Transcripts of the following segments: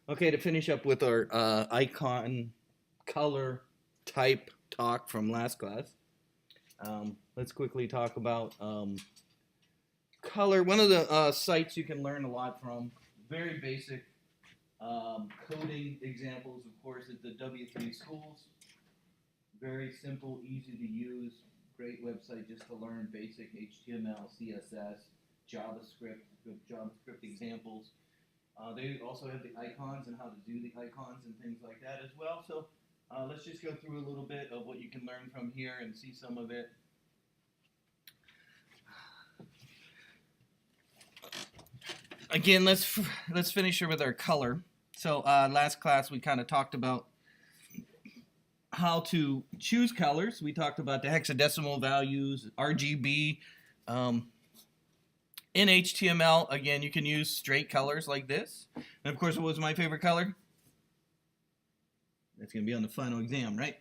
Okay, to finish up with our icon color type talk from last class, let's quickly talk about color. One of the sites you can learn a lot from, very basic coding examples, of course, is the W3 Schools. Very simple, easy to use, great website just to learn basic HTML, CSS, JavaScript, good JavaScript examples. They also have the icons and how to do the icons and things like that as well. So let's just go through a little bit of what you can learn from here and see some of it. Again, let's finish here with our color. So last class we kind of talked about how to choose colors. We talked about the hexadecimal values, RGB. In HTML, again, you can use straight colors like this. And of course, what was my favorite color? That's going to be on the final exam, right?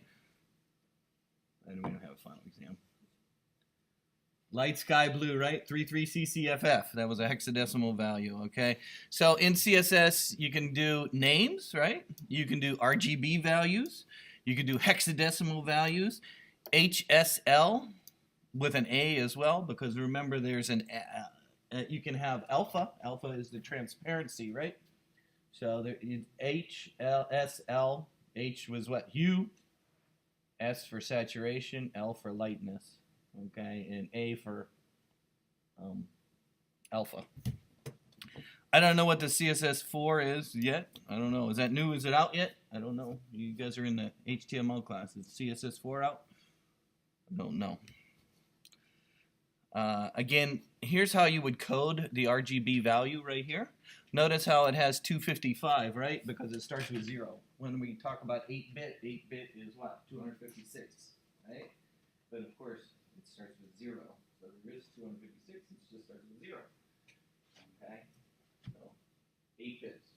I know we don't have a final exam. Light sky blue, right? 33CCFF. That was a hexadecimal value, okay? So in CSS, you can do names, right? You can do RGB values. You can do hexadecimal values. HSL with an A as well, because remember there's an you can have alpha. Alpha is the transparency, right? So there is H, L, S, L. H was what? Hue. S for saturation. L for lightness. Okay, and A for alpha. I don't know what the CSS4 is yet. I don't know. Is that new? Is it out yet? I don't know. You guys are in the HTML class. Is CSS4 out? I don't know. Again, here's how you would code the RGB value right here. Notice how it has 255, right? Because it starts with 0. When we talk about 8-bit, 8-bit is what? 256, right? But of course, it starts with 0. So there is 256, it just starts with 0. Okay? So 8 bits.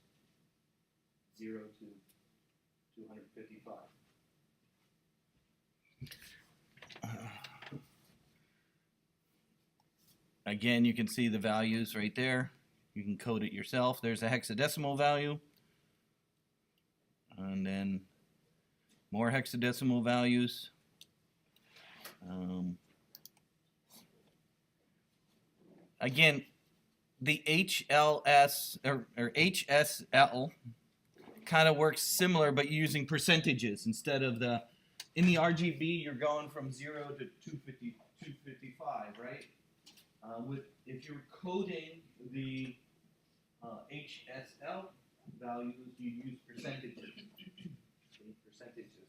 0 to 255. Again, you can see the values right there. You can code it yourself. There's a hexadecimal value. And then more hexadecimal values. Again, the HLS or HSL kind of works similar, but using percentages instead of the. In the RGB, you're going from 0 to 255, right? If you're coding the HSL values, you use percentages. Percentages,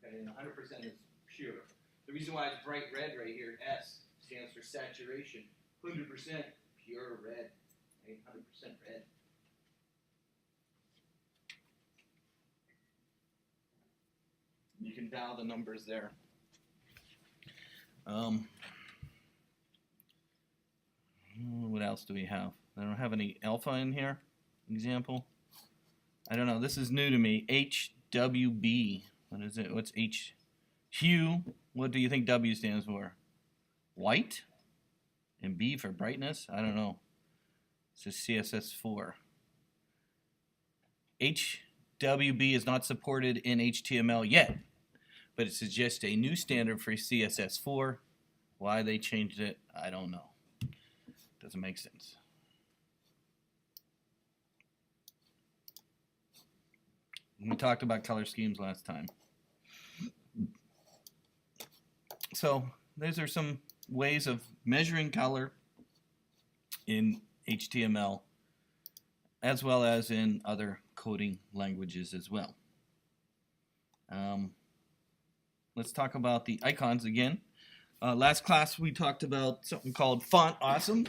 okay, and 100% is pure. The reason why it's bright red right here, S, stands for saturation. 100% pure red, right? 100% red. You can dial the numbers there. What else do we have? I don't have any alpha in here. Example. I don't know. This is new to me. HWB. What is it? What's H? Hue. What do you think W stands for? White? And B for brightness? I don't know. It's just CSS4. HWB is not supported in HTML yet, but it suggests a new standard for CSS4. Why they changed it, I don't know. Doesn't make sense. We talked about color schemes last time. So these are some ways of measuring color in HTML as well as in other coding languages as well. Let's talk about the icons again. Last class we talked about something called Font Awesome,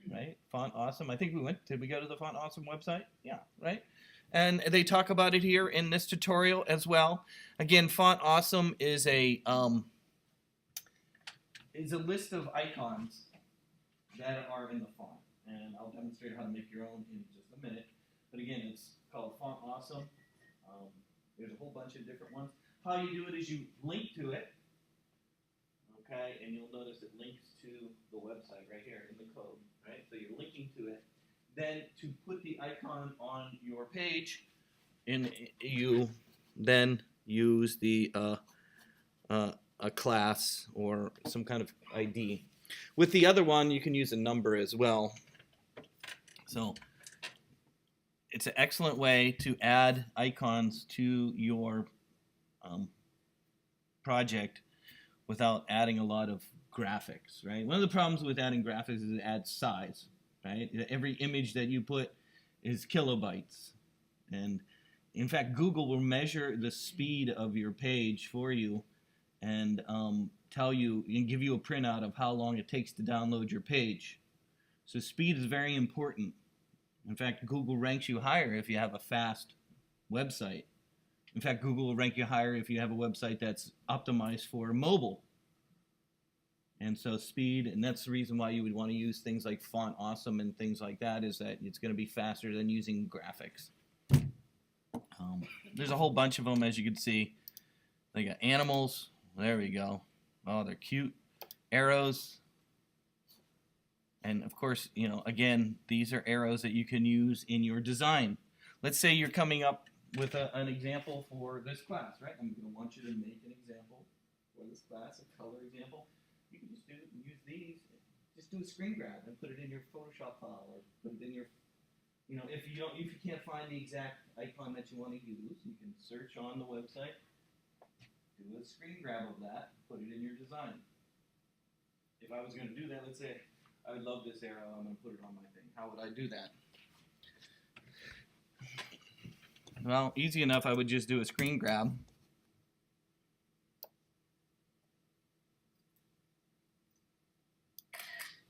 right? Font Awesome. I think we went. Did we go to the Font Awesome website? Yeah, right. And they talk about it here in this tutorial as well. Again, Font Awesome is a list of icons that are in the font, and I'll demonstrate how to make your own in just a minute. But again, it's called Font Awesome. There's a whole bunch of different ones. How you do it is you link to it. Okay, and you'll notice it links to the website right here in the code, right? So you're linking to it. Then to put the icon on your page, and you then use the a class or some kind of ID. With the other one, you can use a number as well. So it's an excellent way to add icons to your project without adding a lot of graphics, right? One of the problems with adding graphics is it adds size, right? Every image that you put is kilobytes. And in fact, Google will measure the speed of your page for you and tell you and give you a printout of how long it takes to download your page. So speed is very important. In fact, Google ranks you higher if you have a fast website. In fact, Google will rank you higher if you have a website that's optimized for mobile. And so speed, and that's the reason why you would want to use things like Font Awesome and things like that, is that it's going to be faster than using graphics. There's a whole bunch of them, as you can see. They got animals. There we go. Oh, they're cute. Arrows. And of course, you know, again, these are arrows that you can use in your design. Let's say you're coming up with an example for this class, right? I'm going to want you to make an example for this class, a color example. You can just use these. Just do a screen grab and put it in your Photoshop file, or put it in your, you know, if you can't find the exact icon that you want to use, you can search on the website, do a screen grab of that, put it in your design. If I was going to do that, let's say I would love this arrow, I'm going to put it on my thing. How would I do that? Well, easy enough. I would just do a screen grab.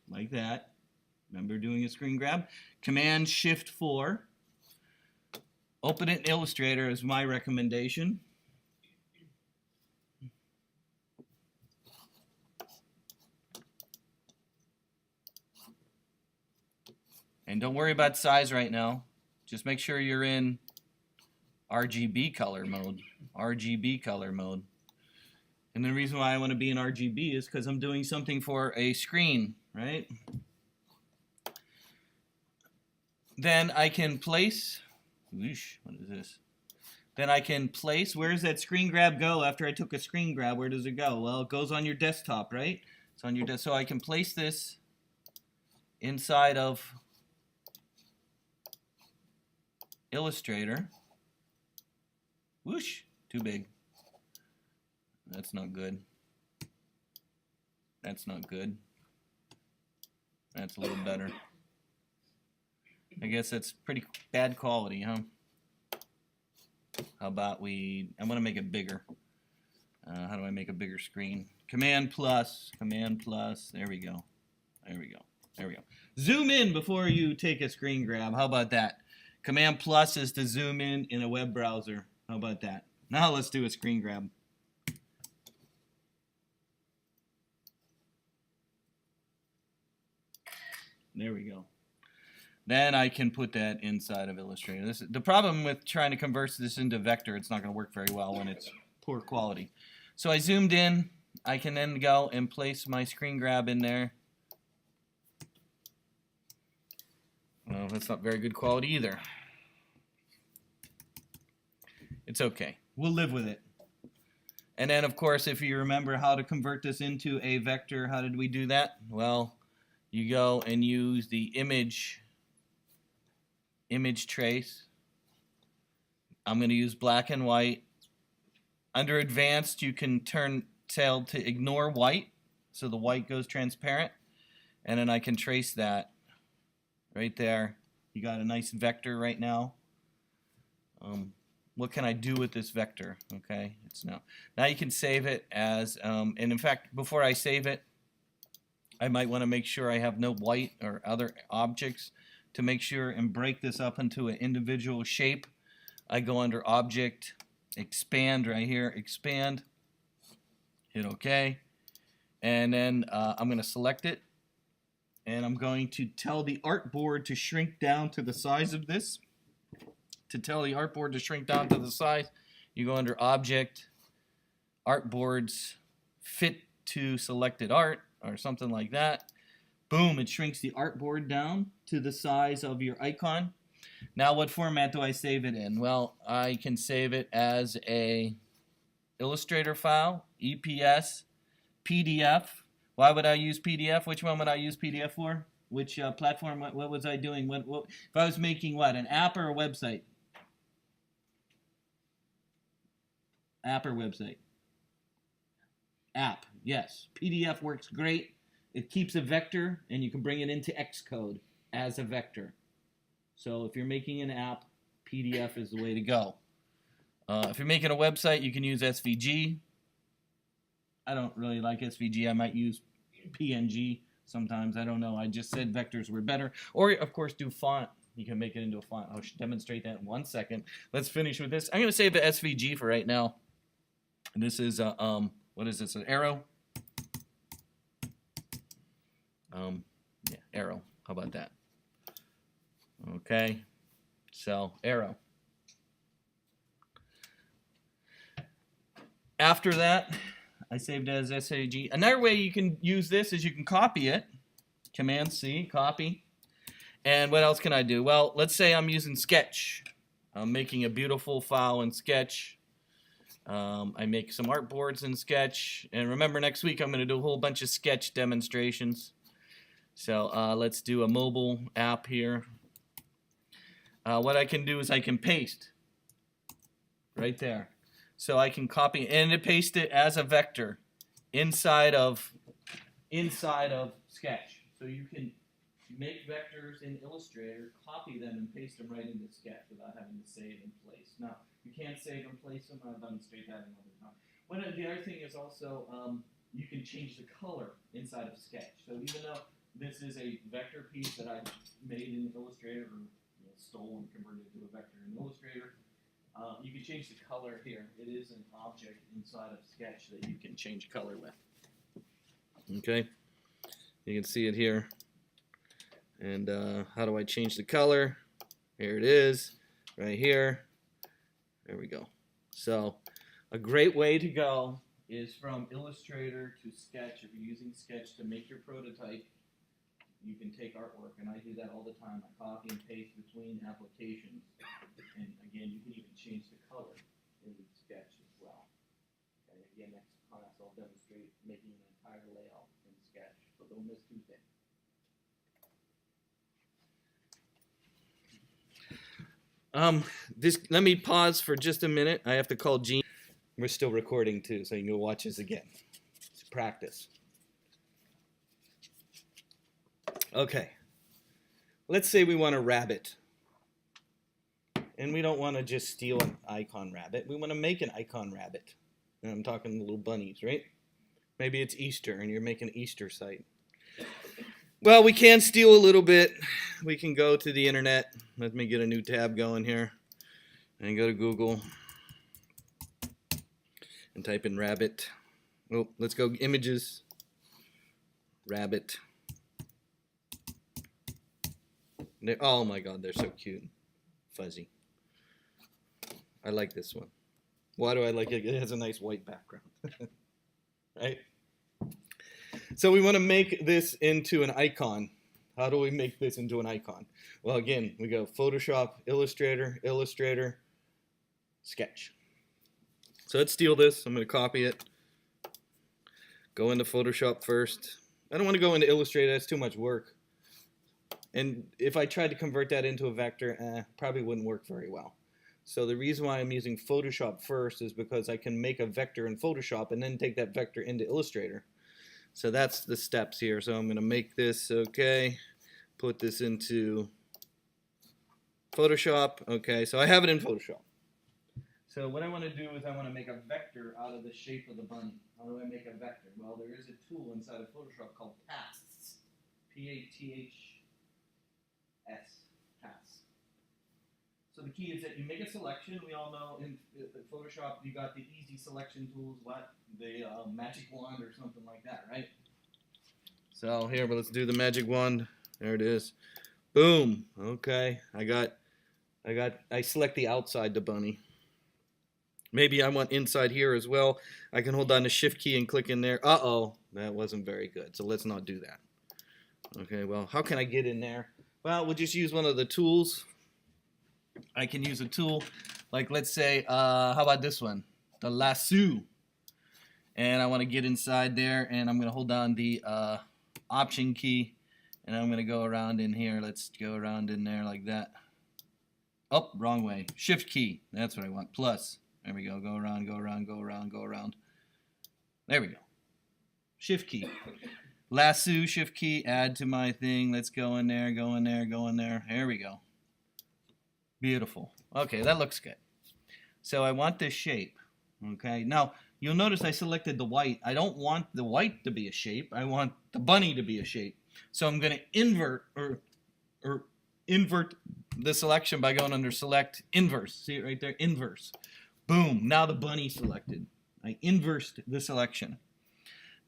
Like that. Remember doing a screen grab? Command Shift 4. Open it in Illustrator is my recommendation. And don't worry about size right now. Just make sure you're in RGB color mode. RGB color mode. And the reason why I want to be in RGB is because I'm doing something for a screen, right? Then I can place, whoosh, what is this? Then I can place, where does that screen grab go after I took a screen grab? Where does it go? Well, it goes on your desktop, right? It's on your desk. So I can place this inside of Illustrator. Whoosh, too big. That's not good. That's not good. That's a little better. I guess that's pretty bad quality, huh? How about I'm gonna make it bigger. How do I make a bigger screen? Command plus, there we go. There we go. There we go. Zoom in before you take a screen grab. How about that? Command plus is to zoom in a web browser. How about that? Now let's do a screen grab. There we go. Then I can put that inside of Illustrator. The problem with trying to convert this into vector, it's not going to work very well when it's poor quality. So I zoomed in. I can then go and place my screen grab in there. Well, that's not very good quality either. It's okay. We'll live with it. And then, of course, if you remember how to convert this into a vector, how did we do that? Well, you go and use the image trace. I'm going to use black and white. Under advanced, you can tell to ignore white, so the white goes transparent, and then I can trace that right there. You got a nice vector right now. What can I do with this vector? Okay, it's now you can save it as and in fact, before I save it, I might want to make sure I have no white or other objects. To make sure and break this up into an individual shape, I go under Object, Expand right here, Expand, hit OK, and then I'm going to select it, and I'm going to tell the artboard to shrink down to the size of this. To tell the artboard to shrink down to the size, you go under Object, Artboards, Fit to Selected Art, or something like that. Boom, it shrinks the artboard down to the size of your icon. Now, what format do I save it in? Well, I can save it as a Illustrator file, EPS, PDF. Why would I use PDF? Which one would I use PDF for? Which platform? What was I doing? What, if I was making what? An app or a website? App or website? App, yes. PDF works great. It keeps a vector, and you can bring it into Xcode as a vector. So if you're making an app, PDF is the way to go. If you're making a website, you can use SVG. I don't really like SVG. I might use PNG sometimes. I don't know. I just said vectors were better. Or, of course, do font. You can make it into a font. I'll demonstrate that in 1 second. Let's finish with this. I'm going to save the SVG for right now. And this is, what is this, an arrow? Yeah, arrow. How about that? Okay. So, arrow. After that, I saved it as SVG. Another way you can use this is you can copy it. Command-C, copy. And what else can I do? Well, let's say I'm using Sketch. I'm making a beautiful file in Sketch. I make some artboards in Sketch. And remember, next week I'm going to do a whole bunch of Sketch demonstrations. So let's do a mobile app here. What I can do is I can paste right there. So I can copy and paste it as a vector inside of Sketch. So you can make vectors in Illustrator, copy them, and paste them right into Sketch without having to save and place. Now, you can't save and place them. I'll demonstrate that another time. The other thing is also you can change the color inside of Sketch. So even though this is a vector piece that I made in Illustrator or stole and converted to a vector in Illustrator, you can change the color here. It is an object inside of Sketch that you can change color with. Okay, you can see it here. And how do I change the color? Here it is, right here. There we go. So a great way to go is from Illustrator to Sketch. If you're using Sketch to make your prototype, you can take artwork, and I do that all the time. I copy and paste between applications. And again, you can even change the color in Sketch as well. Okay, again, next class I'll demonstrate making an entire layout in Sketch, so don't miss Tuesday. Let me pause for just a minute. I have to call Gene. We're still recording too, so you can go watch this again. It's practice. Okay. Let's say we want a rabbit. And we don't want to just steal an icon rabbit. We want to make an icon rabbit. And I'm talking little bunnies, right? Maybe it's Easter and you're making an Easter site. Well, we can steal a little bit. We can go to the internet. Let me get a new tab going here. And go to Google. And type in rabbit. Oh, let's go images. Rabbit. Oh my God, they're so cute. Fuzzy. I like this one. Why do I like it? It has a nice white background. Right? So we want to make this into an icon. How do we make this into an icon? Well, again, we go Photoshop, Illustrator, Illustrator, Sketch. So let's steal this. I'm going to copy it. Go into Photoshop first. I don't want to go into Illustrator. That's too much work. And if I tried to convert that into a vector, probably wouldn't work very well. So the reason why I'm using Photoshop first is because I can make a vector in Photoshop and then take that vector into Illustrator. So that's the steps here. So I'm going to make this, okay, put this into Photoshop. Okay, so I have it in Photoshop. So what I want to do is I want to make a vector out of the shape of the bunny. How do I make a vector? Well, there is a tool inside of Photoshop called Paths. P-A-T-H S, paths. So the key is that you make a selection. We all know in Photoshop you got the easy selection tools, the magic wand or something like that, right? So here, but let's do the magic wand. There it is. Boom. Okay, I select the outside, the bunny. Maybe I want inside here as well. I can hold down the shift key and click in there. Uh-oh, that wasn't very good. So let's not do that. Okay, well, how can I get in there? Well, we'll just use one of the tools. I can use a tool like, let's say, how about this one? The lasso. And I want to get inside there, and I'm going to hold down the Option key, and I'm going to go around in here. Let's go around in there like that. Oh, wrong way. Shift key. That's what I want. Plus. There we go. Go around, go around, go around, go around. There we go. Shift key. Lasso, shift key, add to my thing. Let's go in there, go in there, go in there. There we go. Beautiful. Okay, that looks good. So I want this shape. Okay, now you'll notice I selected the white. I don't want the white to be a shape. I want the bunny to be a shape. So I'm going to invert or invert the selection by going under select inverse. See it right there? Inverse. Boom. Now the bunny selected. I inversed the selection.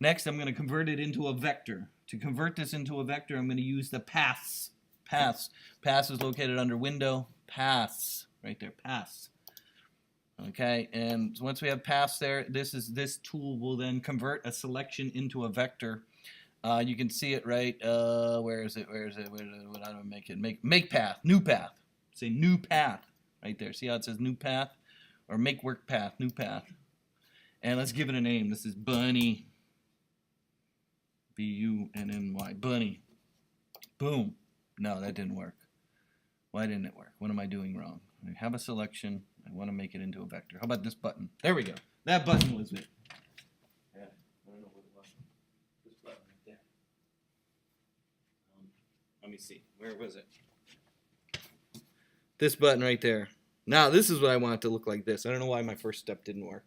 Next, I'm going to convert it into a vector. To convert this into a vector, I'm going to use the paths. Paths. Paths is located under Window. Paths. Right there. Paths. Okay, and once we have paths there, this tool will then convert a selection into a vector. You can see it right. Where is it? Where is it? Where do I make it? Make path. New path. Say new path. Right there. See how it says new path? Or make work path. New path. And let's give it a name. This is Bunny. B-U-N-N-Y. Bunny. Boom. No, that didn't work. Why didn't it work? What am I doing wrong? I have a selection. I want to make it into a vector. How about this button? There we go. That button was it. Yeah, I don't know what it was. This button right there. Let me see. Where was it? This button right there. Now, this is what I want it to look like this. I don't know why my first step didn't work.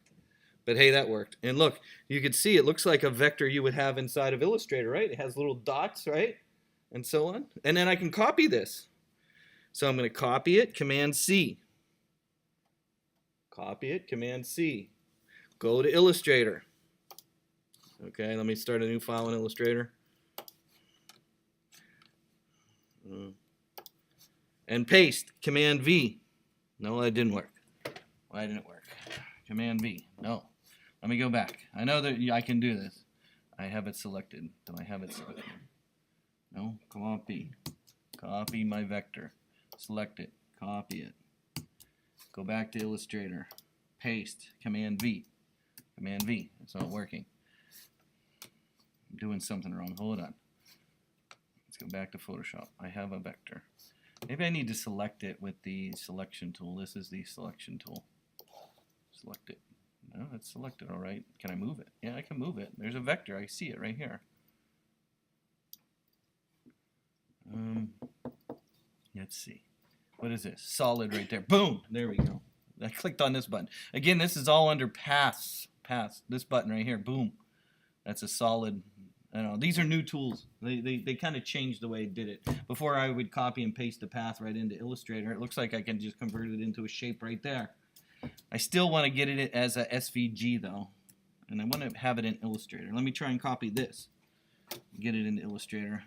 But hey, that worked. And look, you can see it looks like a vector you would have inside of Illustrator, right? It has little dots, right? And so on. And then I can copy this. So I'm going to copy it, Command C. Copy it, Command C. Go to Illustrator. Okay, let me start a new file in Illustrator. And paste, Command V. No, that didn't work. Why didn't it work? Command V. No. Let me go back. I know that I can do this. I have it selected. Do I have it selected? No. Copy. Copy my vector. Select it. Copy it. Go back to Illustrator. Paste. Command V. Command V. It's not working. I'm doing something wrong. Hold on. Let's go back to Photoshop. I have a vector. Maybe I need to select it with the selection tool. This is the selection tool. Select it. No, it's selected all right. Can I move it? Yeah, I can move it. There's a vector. I see it right here. Let's see. What is this? Solid right there. Boom! There we go. I clicked on this button. Again, this is all under paths. Paths. This button right here. Boom. That's a solid. I don't know. These are new tools. They kind of changed the way it did it. Before I would copy and paste the path right into Illustrator. It looks like I can just convert it into a shape right there. I still want to get it as a SVG though, and I want to have it in Illustrator. Let me try and copy this. Get it into Illustrator.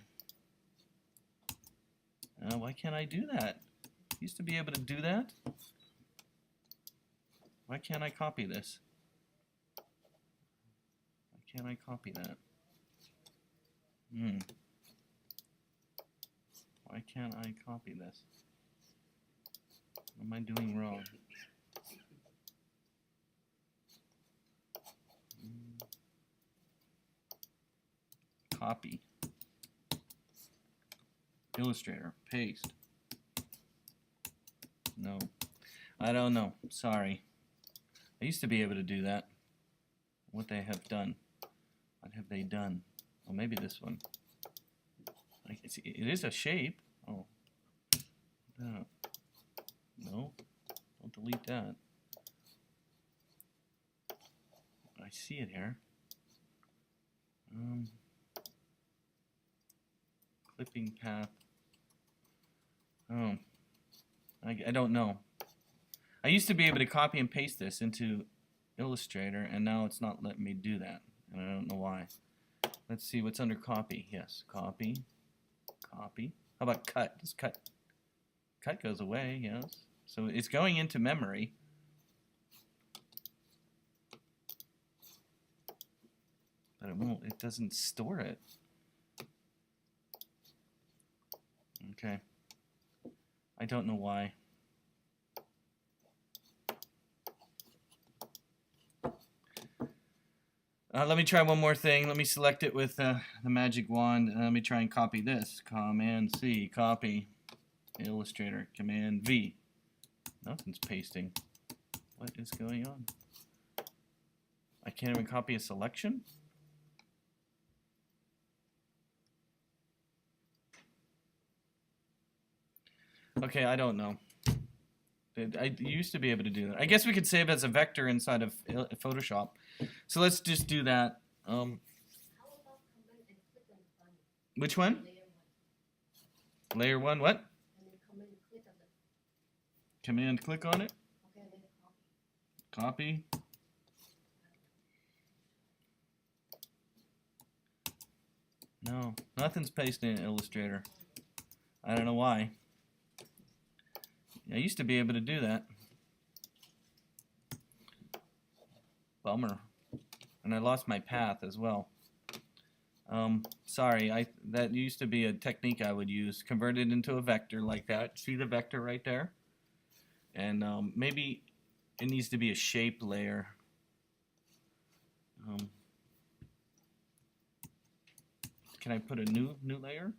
Why can't I do that? I used to be able to do that. Why can't I copy this? Why can't I copy that? Why can't I copy this? What am I doing wrong? Copy. Illustrator. Paste. No. I don't know. Sorry. I used to be able to do that. What they have done. What have they done? Oh, maybe this one. It is a shape. Oh. No. No. Don't delete that. I see it here. Clipping path. Oh. I don't know. I used to be able to copy and paste this into Illustrator, and now it's not letting me do that. And I don't know why. Let's see what's under copy. Yes, copy. Copy. How about cut? Does cut goes away, yes. So it's going into memory. But it doesn't store it. Okay. I don't know why. Let me try one more thing. Let me select it with the magic wand. Let me try and copy this. Command C, copy. Illustrator, Command V. Nothing's pasting. What is going on? I can't even copy a selection? Okay, I don't know. I used to be able to do that. I guess we could save as a vector inside of Photoshop. So let's just do that. Which one? Layer 1, what? Command click on it. Copy. No, nothing's pasted in Illustrator. I don't know why. I used to be able to do that. Bummer. And I lost my path as well. Sorry, that used to be a technique I would use. Convert it into a vector like that. See the vector right there? And maybe it needs to be a shape layer. Can I put a new layer?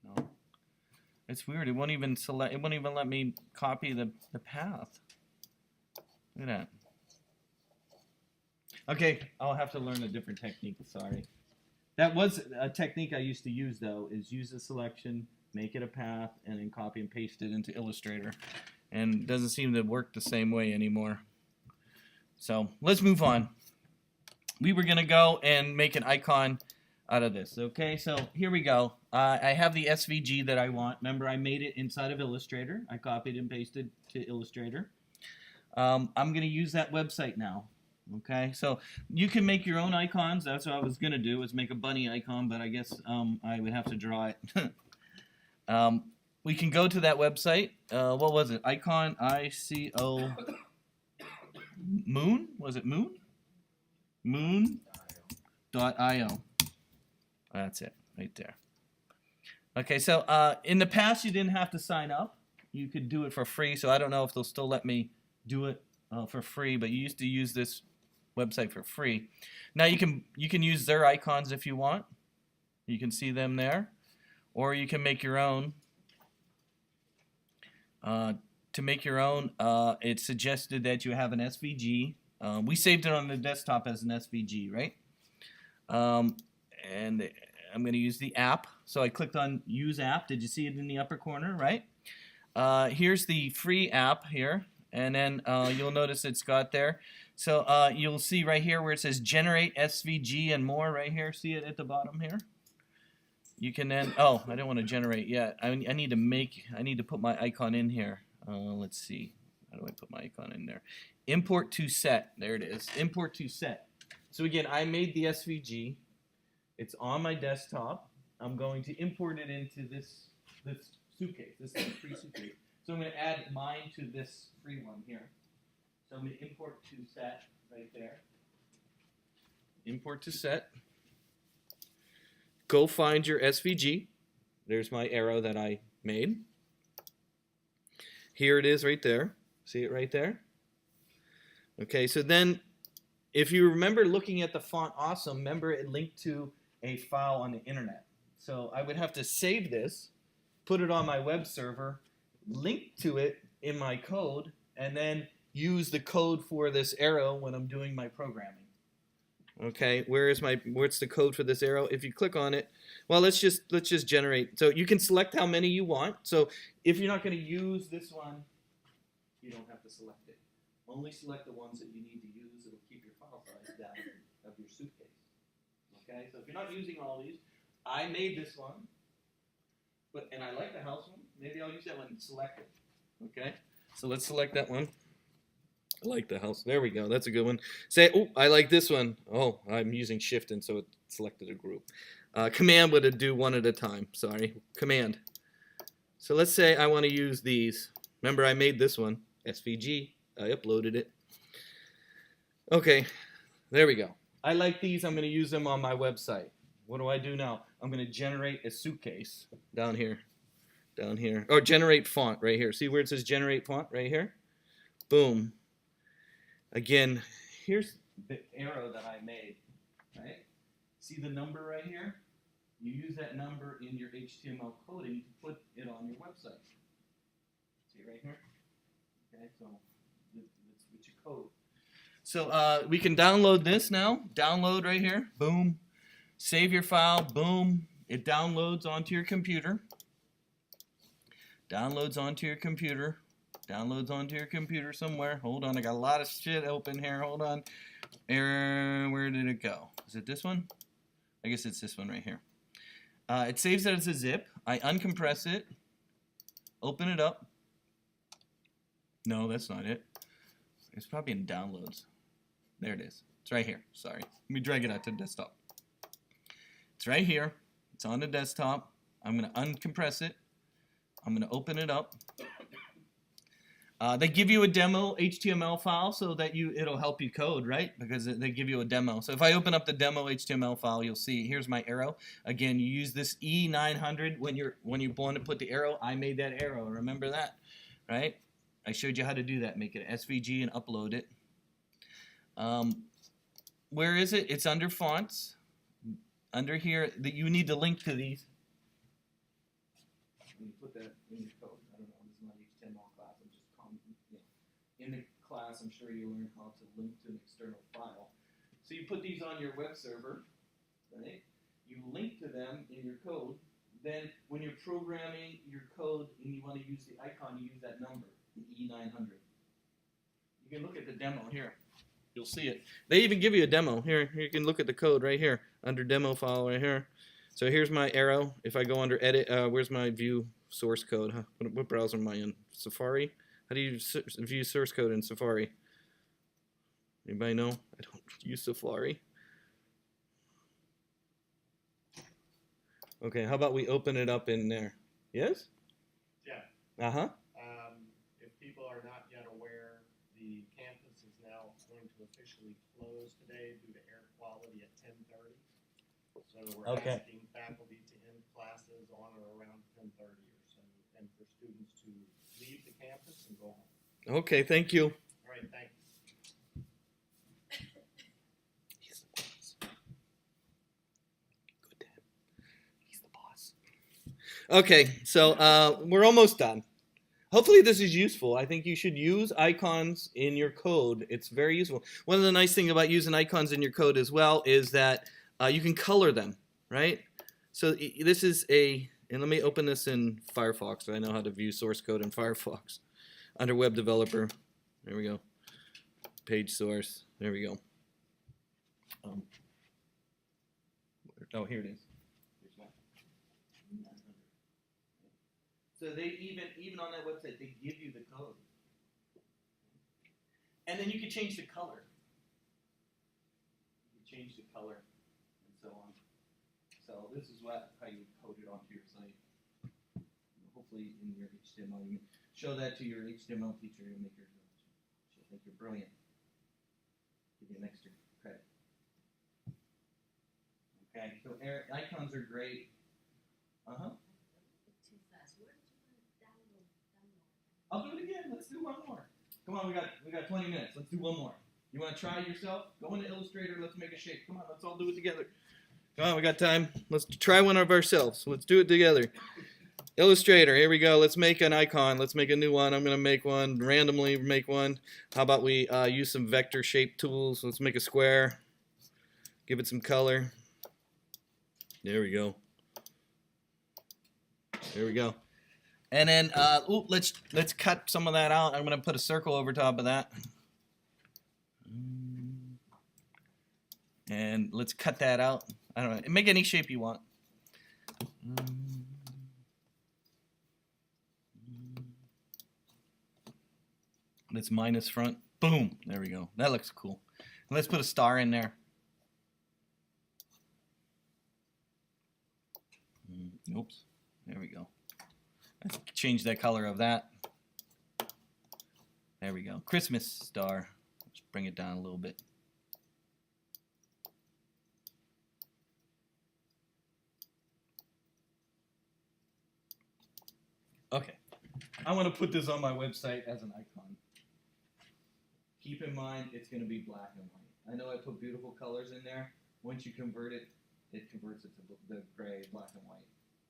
No. It's weird. It won't even select. It won't even let me copy the path. Look at that. Okay, I'll have to learn a different technique. Sorry. That was a technique I used to use though. Is use a selection, make it a path, and then copy and paste it into Illustrator. And it doesn't seem to work the same way anymore. So let's move on. We were gonna go and make an icon out of this. Okay, so here we go. I have the SVG that I want. Remember, I made it inside of Illustrator. I copied and pasted to Illustrator. I'm going to use that website now. Okay, so you can make your own icons. That's what I was going to do, is make a bunny icon, but I guess I would have to draw it. We can go to that website. What was it? Icon, I-C-O, Moon? Was it Moon? Moon.io. That's it, right there. Okay, so in the past you didn't have to sign up. You could do it for free, so I don't know if they'll still let me do it for free, but you used to use this website for free. Now you can use their icons if you want. You can see them there, or you can make your own. To make your own, it's suggested that you have an SVG. We saved it on the desktop as an SVG, right? And I'm going to use the app. So I clicked on Use App. Did you see it in the upper corner, right? Here's the free app here. And then you'll notice it's got there. So you'll see right here where it says Generate SVG and More right here. See it at the bottom here? You can then, oh, I didn't want to generate yet. I need to put my icon in here. Let's see. How do I put my icon in there? Import to set. There it is. Import to set. So again, I made the SVG. It's on my desktop. I'm going to import it into this suitcase. This is a free suitcase. So I'm going to add mine to this free one here. So I'm going to import to set right there. Import to set. Go find your SVG. There's my arrow that I made. Here it is right there. See it right there? Okay, so then if you remember looking at the font awesome, remember it linked to a file on the internet. So I would have to save this, put it on my web server, link to it in my code, and then use the code for this arrow when I'm doing my programming. Okay, where's the code for this arrow? If you click on it, well, let's just generate. So you can select how many you want. So if you're not going to use this one, you don't have to select it. Only select the ones that you need to use. It'll keep your file size down of your suitcase. Okay, so if you're not using all these, I made this one, and I like the house one. Maybe I'll use that one and select it. Okay, so let's select that one. I like the house. There we go. That's a good one. Say, oh, I like this one. Oh, I'm using Shift, and so it selected a group. Command would do one at a time. Sorry. Command. So let's say I want to use these. Remember, I made this one. SVG. I uploaded it. Okay. There we go. I like these. I'm going to use them on my website. What do I do now? I'm going to generate a suitcase down here. Down here. Or generate font right here. See where it says generate font right here? Boom. Again, here's the arrow that I made, right? See the number right here? You use that number in your HTML coding to put it on your website. See right here? Okay, so let's switch your code. So we can download this now. Download right here. Boom. Save your file. Boom. It downloads onto your computer. Downloads onto your computer. Downloads onto your computer somewhere. Hold on, I got a lot of shit open here. Hold on. Error, where did it go? Is it this one? I guess it's this one right here. It saves it as a zip. I uncompress it. Open it up. No, that's not it. It's probably in downloads. There it is. It's right here. Sorry. Let me drag it out to the desktop. It's right here. It's on the desktop. I'm going to uncompress it. I'm going to open it up. They give you a demo HTML file so that it'll help you code, right? Because they give you a demo. So if I open up the demo HTML file, you'll see here's my arrow. Again, you use this E900 when you want to put the arrow. I made that arrow. Remember that, right? I showed you how to do that. Make it SVG and upload it. Where is it? It's under fonts. Under here, you need to link to these. When you put that in your code, I don't know, this is not HTML class. I'm just in the class, I'm sure you learn how to link to an external file. So you put these on your web server, right? You link to them in your code. Then when you're programming your code and you want to use the icon, you use that number, the E900. You can look at the demo here. You'll see it. They even give you a demo. Here you can look at the code right here, under demo file right here. So here's my arrow. If I go under edit, where's my view source code? Huh? What browser am I in? Safari? How do you view source code in Safari? Anybody know? I don't use Safari. Okay, how about we open it up in there? Yes? Yeah. Uh-huh. If people are not yet aware, the campus is now going to officially close today due to air quality at 10:30. So we're asking faculty to end classes on or around 10:30 or so, and for students to leave the campus and go home. Okay, thank you. All right, thanks. He's the boss. Good dad. He's the boss. Okay, so we're almost done. Hopefully this is useful. I think you should use icons in your code. It's very useful. One of the nice things about using icons in your code as well is that you can color them, right? So this is and let me open this in Firefox so I know how to view source code in Firefox. Under Web Developer, there we go. Page source, there we go. Oh, here it is. So they even on that website, they give you the code. And then you can change the color. You can change the color and so on. So this is how you code it onto your site. Hopefully in your HTML, you can show that to your HTML teacher and make she'll think you're brilliant. Give you an extra credit. Okay, so icons are great. I'll do it again. Let's do one more. Come on, we got 20 minutes. Let's do one more. You want to try it yourself? Go into Illustrator. Let's make a shape. Come on, let's all do it together. Come on, we got time. Let's try one of ourselves. Let's do it together. Illustrator, here we go. Let's make an icon. Let's make a new one. I'm going to make one, randomly make one. How about we use some vector shape tools? Let's make a square. Give it some color. There we go. There we go. And then let's cut some of that out. I'm going to put a circle over top of that. And let's cut that out. I don't know. Make any shape you want. Let's minus front. Boom. There we go. That looks cool. And let's put a star in there. Oops. There we go. Let's change the color of that. There we go. Christmas star. Let's bring it down a little bit. Okay. I want to put this on my website as an icon. keep in mind it's going to be black and white. I know I put beautiful colors in there. Once you convert it, it converts it to the gray, black and white.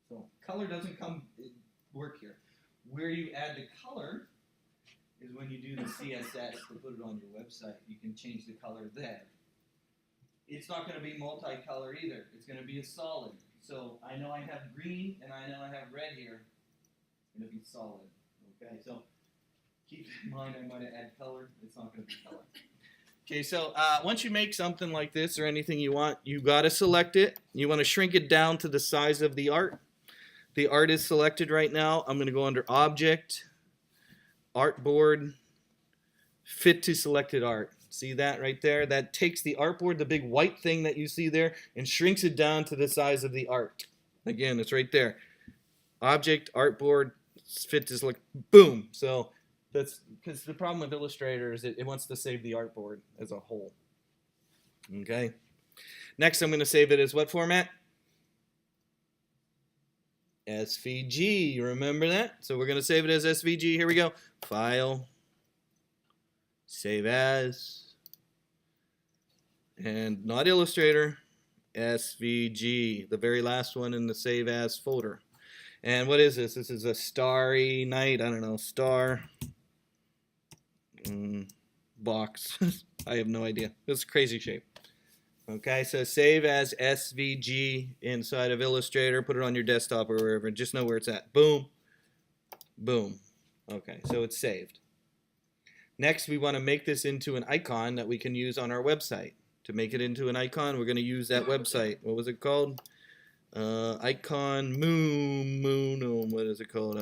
So color doesn't work here. Where you add the color is when you do the CSS to put it on your website. You can change the color there. It's not going to be multicolor either. It's going to be a solid. So I know I have green and I know I have red here. It's going to be solid. Okay, so keep in mind I'm going to add color. It's not going to be color. Okay, so once you make something like this or anything you want, you got to select it. You want to shrink it down to the size of the art. The art is selected right now. I'm going to go under Object, Artboard, Fit to Selected Art. See that right there? That takes the artboard, the big white thing that you see there, and shrinks it down to the size of the art. Again, it's right there. Object, Artboard, Fit to Select, boom. So that's because the problem with Illustrator is it wants to save the artboard as a whole. Okay. Next, I'm going to save it as what format? SVG. Remember that? So we're going to save it as SVG. Here we go. File. Save as. And not Illustrator. SVG. The very last one in the Save As folder. And what is this? This is a starry night. I don't know. Star. Box. I have no idea. It's a crazy shape. Okay, so save as SVG inside of Illustrator. Put it on your desktop or wherever. Just know where it's at. Boom. Boom. Okay, so it's saved. Next, we want to make this into an icon that we can use on our website. To make it into an icon, we're going to use that website. What was it called? Icon Moon. What is it called?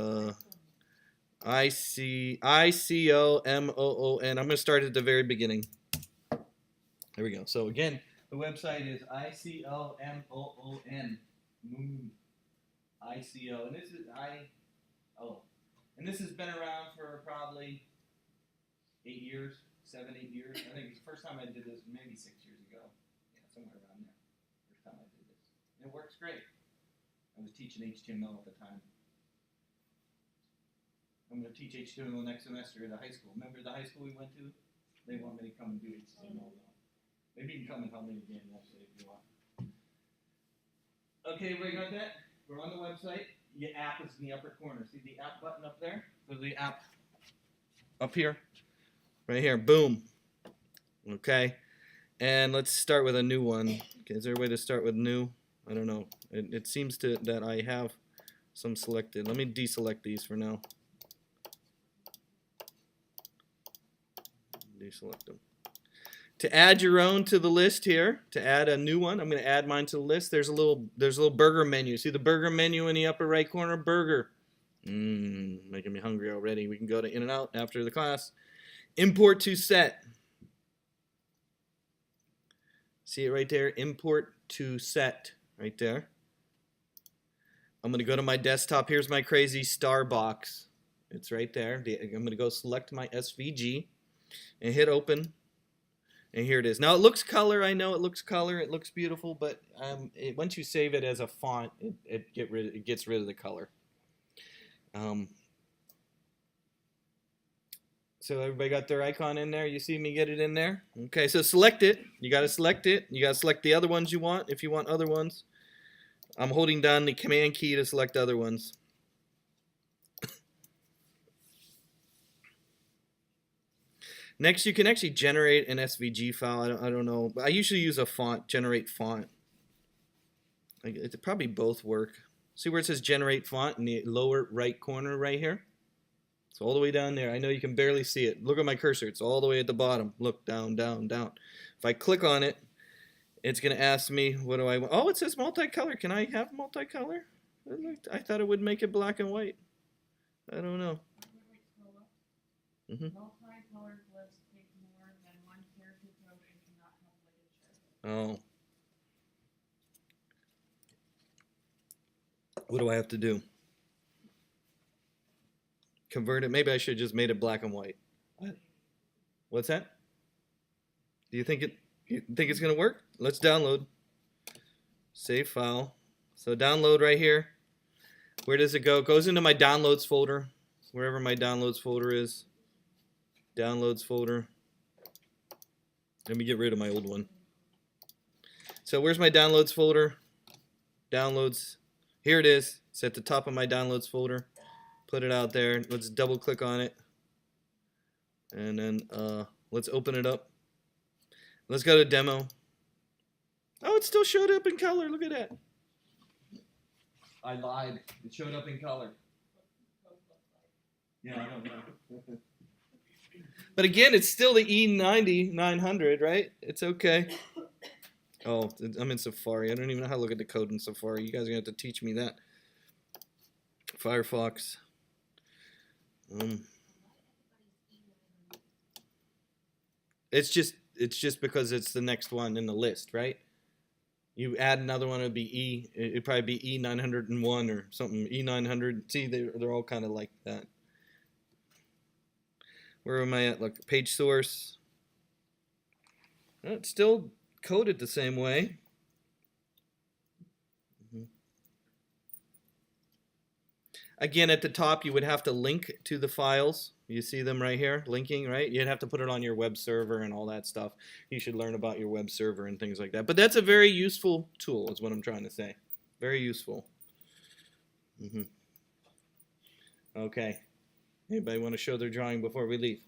ICOMOON. I'm going to start at the very beginning. There we go. So again, the website is ICOMOON. Moon. ICO. And this is And this has been around for probably 8 years, 7, 8 years. I think the first time I did this maybe 6 years ago. Yeah, somewhere around there. First time I did this. And it works great. I was teaching HTML at the time. I'm going to teach HTML next semester at a high school. Remember the high school we went to? They want me to come and do HTML now. Maybe you can come and help me again actually if you want. Okay, we got that? We're on the website. Your app is in the upper corner. See the app button up there? So the app up here. Right here. Boom. Okay. And let's start with a new one. Okay, is there a way to start with new? I don't know. It seems that I have some selected. Let me deselect these for now. Deselect them. To add your own to the list here, to add a new one, I'm going to add mine to the list. There's a little burger menu. See the burger menu in the upper right corner? Burger. Making me hungry already. We can go to In-N-Out after the class. Import to set. See it right there? Import to set. Right there. I'm going to go to my desktop. Here's my crazy star box. It's right there. I'm going to go select my SVG and hit open. And here it is. Now it looks color. I know it looks color. It looks beautiful, but once you save it as a font, it gets rid of the color. So everybody got their icon in there? You see me get it in there? Okay, so select it. You got to select it. You got to select the other ones you want if you want other ones. I'm holding down the command key to select other ones. Next, you can actually generate an SVG file. I don't know. I usually use a font, generate font. It probably both work. See where it says generate font in the lower right corner right here? It's all the way down there. I know you can barely see it. Look at my cursor. It's all the way at the bottom. Look, down, down, down. If I click on it, it's going to ask me, what do I want? Oh, it says multicolor. Can I have multicolor? I thought it would make it black and white. I don't know. Multicolored lists take more than one character code and cannot have ligature. Oh. What do I have to do? Convert it. Maybe I should have just made it black and white. What? What's that? Do you think it's gonna work? Let's download. Save file. So download right here. Where does it go? It goes into my downloads folder. Wherever my downloads folder is. Downloads folder. Let me get rid of my old one. So where's my downloads folder? Downloads. Here it is. It's at the top of my downloads folder. Put it out there. Let's double click on it. And then let's open it up. Let's go to demo. Oh, it still showed up in color. Look at that. I lied. It showed up in color. Yeah, I don't know. But again, it's still the E90 900, right? It's okay. Oh, I'm in Safari. I don't even know how to look at the code in Safari. You guys are going to have to teach me that. Firefox. It's just because it's the next one in the list, right? You add another one, it'd be E. It'd probably be E901 or something. E900. See, they're all kind of like that. Where am I at? Look, page source. It's still coded the same way. Again, at the top, you would have to link to the files. You see them right here, linking, right? You'd have to put it on your web server and all that stuff. You should learn about your web server and things like that. But that's a very useful tool, is what I'm trying to say. Very useful. Okay. Anybody want to show their drawing before we leave?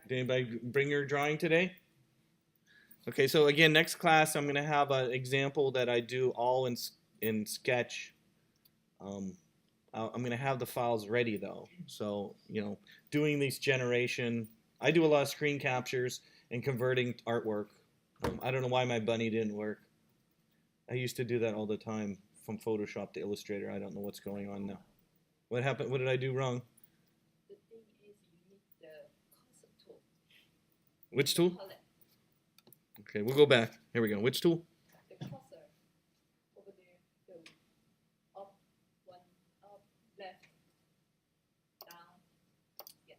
Did anybody bring your drawing today? Okay, so again, next class I'm going to have an example that I do all in Sketch. I'm going to have the files ready though. So, you know, doing these generation, I do a lot of screen captures and converting artwork. I don't know why my bunny didn't work. I used to do that all the time from Photoshop to Illustrator. I don't know what's going on now. What happened? What did I do wrong? The thing is, you need the cursor tool. Which tool? Palette. Okay, we'll go back. Here we go. Which tool? The cursor over there. Go up, one, up, left, down. Yeah,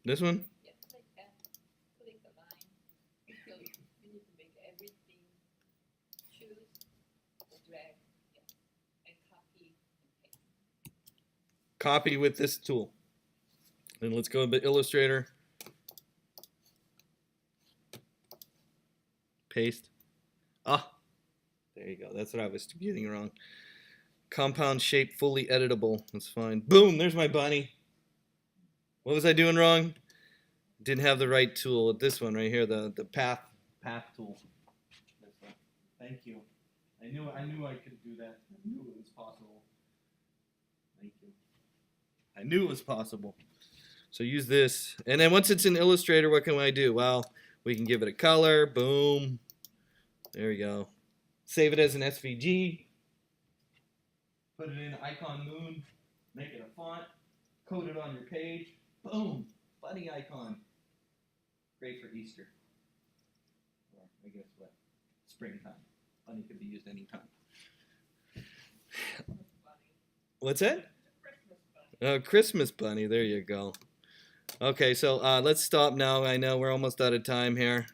This one? yeah. Click that. Click the line. So you need to make everything. Choose, drag, yeah, and copy and paste. Copy with this tool. Then let's go to Illustrator. Paste. Ah, there you go. That's what I was getting wrong. Compound shape fully editable. That's fine. Boom, there's my bunny. What was I doing wrong? Didn't have the right tool. This one right here, the path tool. This one. Thank you. I knew I could do that. I knew it was possible. Thank you. I knew it was possible. So use this. And then once it's in Illustrator, what can I do? Well, we can give it a color. Boom. There we go. Save it as an SVG. Put it in icon moon. Make it a font. Code it on your page. Boom. Bunny icon. Great for Easter. Or I guess what? Springtime. Bunny could be used anytime. What's that? Christmas bunny. There you go. Okay, so let's stop now. I know we're almost out of time here.